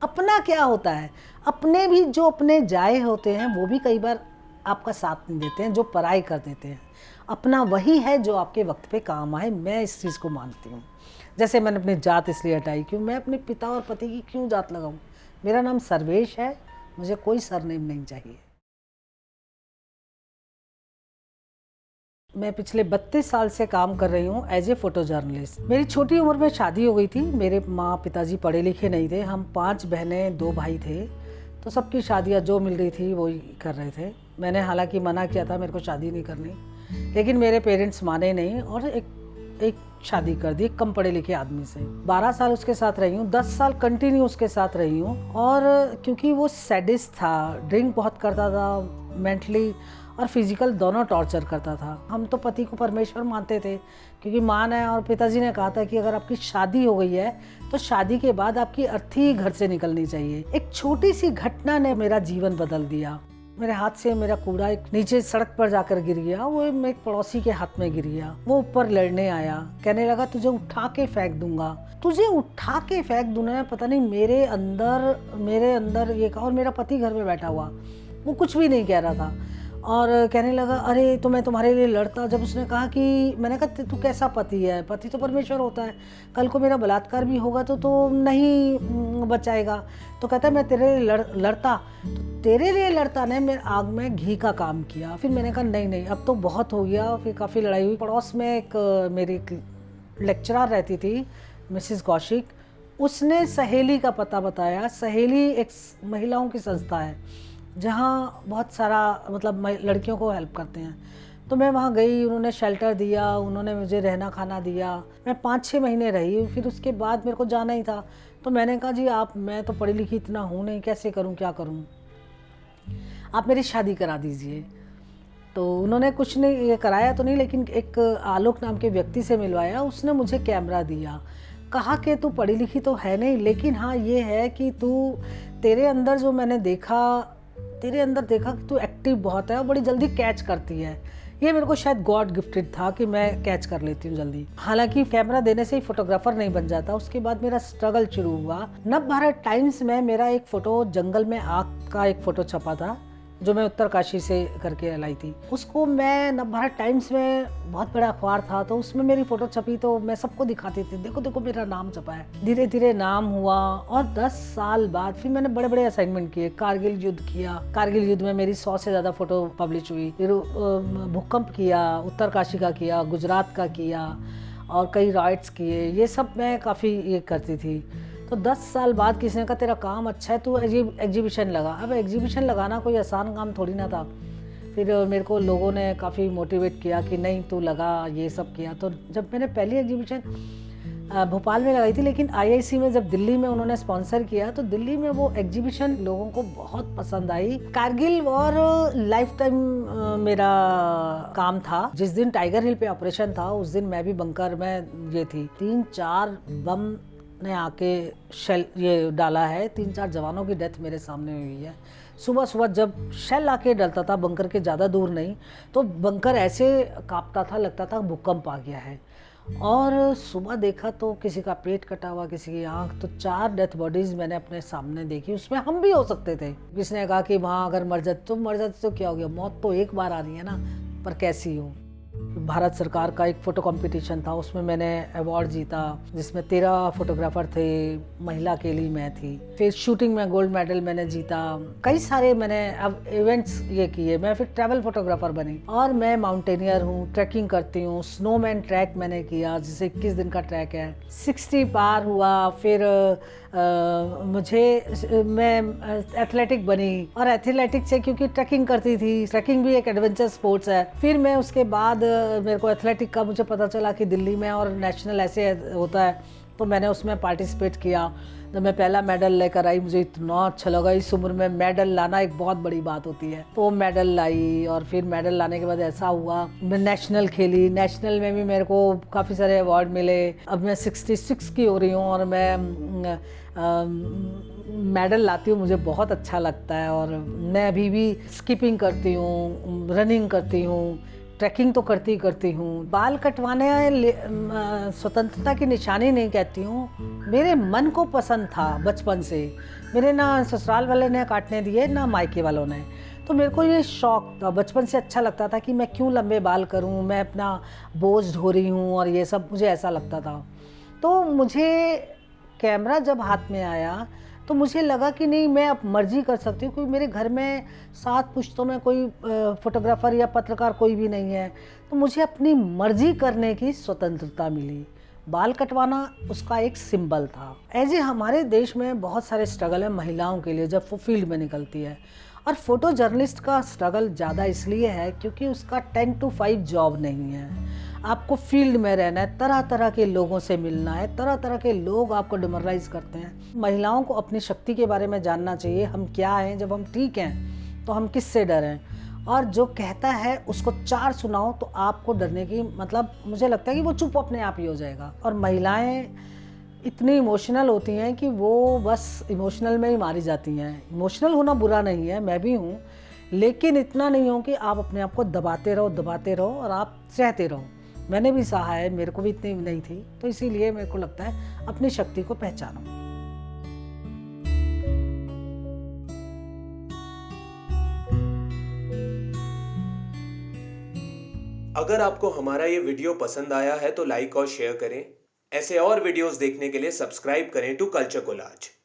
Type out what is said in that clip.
अपना क्या होता है, अपने भी जो अपने जाए होते हैं वो भी कई बार आपका साथ नहीं देते हैं, जो पराई कर देते हैं। अपना वही है जो आपके वक्त पे काम आए, मैं इस चीज़ को मानती हूँ। जैसे मैंने अपनी जात इसलिए हटाई, क्यों मैं अपने पिता और पति की क्यों जात लगाऊं। मेरा नाम सर्वेश है, मुझे कोई सरनेम नहीं चाहिए। मैं पिछले 32 साल से काम कर रही हूँ एज ए फोटो जर्नलिस्ट। मेरी छोटी उम्र में शादी हो गई थी। मेरे माँ पिताजी पढ़े लिखे नहीं थे, हम 5 बहनें 2 भाई थे, तो सबकी शादियाँ जो मिल रही थी वही कर रहे थे। मैंने हालांकि मना किया था मेरे को शादी नहीं करनी, लेकिन मेरे पेरेंट्स माने नहीं और एक शादी कर दी कम पढ़े लिखे आदमी से। 12 साल उसके साथ रही हूँ, 10 साल कंटिन्यू उसके साथ रही हूँ। और क्योंकि वो सैडिस्ट था, ड्रिंक बहुत करता था, मेंटली और फिजिकल दोनों टॉर्चर करता था। हम तो पति को परमेश्वर मानते थे, क्योंकि माँ ने और पिताजी ने कहा था कि अगर आपकी शादी हो गई है तो शादी के बाद आपकी अर्थी घर से निकलनी चाहिए। एक छोटी सी घटना ने मेरा जीवन बदल दिया। मेरे हाथ से मेरा कूड़ा एक नीचे सड़क पर जाकर गिर गया, वो एक पड़ोसी के हाथ में गिर गया। वो ऊपर लड़ने आया, कहने लगा तुझे उठा के फेंक दूंगा, तुझे उठा के फेंक दूंगा। पता नहीं मेरे अंदर ये कहा, और मेरा पति घर में बैठा हुआ, वो कुछ भी नहीं कह रहा था और कहने लगा अरे तो मैं तुम्हारे लिए लड़ता। जब उसने कहा कि, मैंने कहा तू कैसा पति है, पति तो परमेश्वर होता है, कल को मेरा बलात्कार भी होगा तो नहीं बचाएगा। तो कहता है मैं तेरे लिए लड़ता, तो तेरे लिए लड़ता ने मेरे आग में घी का काम किया। फिर मैंने कहा नहीं अब तो बहुत हो गया। फिर काफ़ी लड़ाई हुई। पड़ोस में एक मेरी लेक्चरर रहती थी, मिसिस कौशिक, उसने सहेली का पता बताया। सहेली एक महिलाओं की संस्था है जहाँ बहुत सारा मतलब लड़कियों को हेल्प करते हैं। तो मैं वहाँ गई, उन्होंने शेल्टर दिया, उन्होंने मुझे रहना खाना दिया। मैं 5-6 महीने रही। फिर उसके बाद मेरे को जाना ही था, तो मैंने कहा जी मैं तो पढ़ी लिखी इतना हूँ नहीं, कैसे करूँ, क्या करूँ, आप मेरी शादी करा दीजिए। तो उन्होंने कुछ नहीं ये कराया तो नहीं, लेकिन एक आलोक नाम के व्यक्ति से मिलवाया। उसने मुझे कैमरा दिया, कहा कि तू पढ़ी लिखी तो है नहीं, लेकिन हाँ ये है कि तेरे अंदर जो मैंने देखा, तेरे अंदर देखा कि तू एक्टिव बहुत है और बड़ी जल्दी कैच करती है। ये मेरे को शायद गॉड गिफ्टेड था कि मैं कैच कर लेती हूँ जल्दी। हालांकि कैमरा देने से ही फोटोग्राफर नहीं बन जाता। उसके बाद मेरा स्ट्रगल शुरू हुआ। नवभारत टाइम्स में मेरा एक फ़ोटो, जंगल में आग का एक फ़ोटो छपा था जो मैं उत्तरकाशी से करके लाई थी। उसको मैं नवभारत टाइम्स में, बहुत बड़ा अखबार था, तो उसमें मेरी फ़ोटो छपी तो मैं सबको दिखाती थी, देखो देखो मेरा नाम छपा है। धीरे धीरे नाम हुआ और 10 साल बाद फिर मैंने बड़े बड़े असाइनमेंट किए। कारगिल युद्ध किया, कारगिल युद्ध में मेरी 100 से ज़्यादा फ़ोटो पब्लिश हुई। फिर भूकंप किया, उत्तरकाशी का किया, गुजरात का किया और कई राइट्स किए। ये सब मैं काफ़ी ये करती थी। तो 10 साल बाद किसी ने कहा तेरा काम अच्छा है, तू एग्जीबिशन लगा। अब एग्जीबिशन लगाना कोई आसान काम थोड़ी ना था। फिर मेरे को लोगों ने काफ़ी मोटिवेट किया कि नहीं तू लगा, ये सब किया। तो जब मैंने पहली एग्जीबिशन भोपाल में लगाई थी, लेकिन आईआईसी में जब दिल्ली में उन्होंने स्पॉन्सर किया तो दिल्ली में वो एग्जीबिशन लोगों को बहुत पसंद आई। कारगिल वॉर लाइफ टाइम मेरा काम था। जिस दिन टाइगर हिल पे ऑपरेशन था उस दिन मैं भी बंकर में ये थी। 3-4 बम ने आके शेल ये डाला है, 3-4 जवानों की डेथ मेरे सामने हुई है। सुबह सुबह जब शेल आके डलता था बंकर के ज़्यादा दूर नहीं, तो बंकर ऐसे कांपता था, लगता था भूकंप आ गया है। और सुबह देखा तो किसी का पेट कटा हुआ, किसी की आँख, तो 4 डेथ बॉडीज़ मैंने अपने सामने देखी। उसमें हम भी हो सकते थे। किसी ने कहा कि वहाँ अगर मर जाते तो क्या हो गया, मौत तो एक बार आ रही है ना, पर कैसी हो। भारत सरकार का एक फ़ोटो कंपटीशन था, उसमें मैंने अवार्ड जीता, जिसमें 13 फोटोग्राफर थे, महिला अकेली मैं थी। फिर शूटिंग में गोल्ड मेडल मैंने जीता। कई सारे मैंने अब इवेंट्स ये किए। मैं फिर ट्रैवल फोटोग्राफर बनी और मैं माउंटेनियर हूँ, ट्रैकिंग करती हूँ। स्नोमैन ट्रैक मैंने किया जिसे 21 दिन का ट्रैक है। 60 पार हुआ। फिर मैं एथलेटिक बनी और एथलेटिक से क्योंकि ट्रैकिंग करती थी, ट्रैकिंग भी एक एडवेंचर स्पोर्ट्स है। फिर मैं उसके बाद मेरे को एथलेटिक का मुझे पता चला कि दिल्ली में और नेशनल ऐसे होता है, तो मैंने उसमें पार्टिसिपेट किया। जब मैं पहला मेडल लेकर आई मुझे इतना अच्छा लगा। इस उम्र में मेडल लाना एक बहुत बड़ी बात होती है, तो मेडल लाई। और फिर मेडल लाने के बाद ऐसा हुआ, मैं नेशनल खेली। नेशनल में भी मेरे को काफ़ी सारे अवार्ड मिले। अब मैं 66 की हो रही हूँ और मैं मेडल लाती हूँ, मुझे बहुत अच्छा लगता है। और मैं अभी भी स्किपिंग करती हूँ, रनिंग करती हूँ, ट्रैकिंग तो करती ही करती हूँ। बाल कटवाने स्वतंत्रता की निशानी नहीं कहती हूँ, मेरे मन को पसंद था बचपन से। मेरे ना ससुराल वाले ने काटने दिए ना मायके वालों ने, तो मेरे को ये शौक था बचपन से। अच्छा लगता था कि मैं क्यों लंबे बाल करूँ, मैं अपना बोझ ढो रही हूँ और ये सब मुझे ऐसा लगता था। तो मुझे कैमरा जब हाथ में आया तो मुझे लगा कि नहीं, मैं अब मर्जी कर सकती हूँ, क्योंकि मेरे घर में 7 पुश्तों में कोई फोटोग्राफर या पत्रकार कोई भी नहीं है। तो मुझे अपनी मर्जी करने की स्वतंत्रता मिली। बाल कटवाना उसका एक सिंबल था। ऐसे हमारे देश में बहुत सारे स्ट्रगल है महिलाओं के लिए जब वो फील्ड में निकलती है, और फोटो जर्नलिस्ट का स्ट्रगल ज़्यादा इसलिए है क्योंकि उसका 10 to 5 जॉब नहीं है। आपको फील्ड में रहना है, तरह तरह के लोगों से मिलना है, तरह तरह के लोग आपको डिमोरलाइज करते हैं। महिलाओं को अपनी शक्ति के बारे में जानना चाहिए, हम क्या हैं, जब हम ठीक हैं तो हम किससे डरें, और जो कहता है उसको 4 सुनाओ तो आपको डरने की मतलब मुझे लगता है कि वो चुप अपने आप ही हो जाएगा। और महिलाएं इतनी इमोशनल होती हैं कि वो बस इमोशनल में ही मारी जाती हैं। इमोशनल होना बुरा नहीं है, मैं भी हूँ, लेकिन इतना नहीं हो कि आप अपने आप को दबाते रहो और आप सहते रहो। मैंने भी सहा है, मेरे को भी इतनी नहीं थी, तो इसीलिए मेरे को लगता है अपनी शक्ति को पहचानो। अगर आपको हमारा ये वीडियो पसंद आया है तो लाइक और शेयर करें। ऐसे और वीडियोस देखने के लिए सब्सक्राइब करें टू कल्चर कोलाज।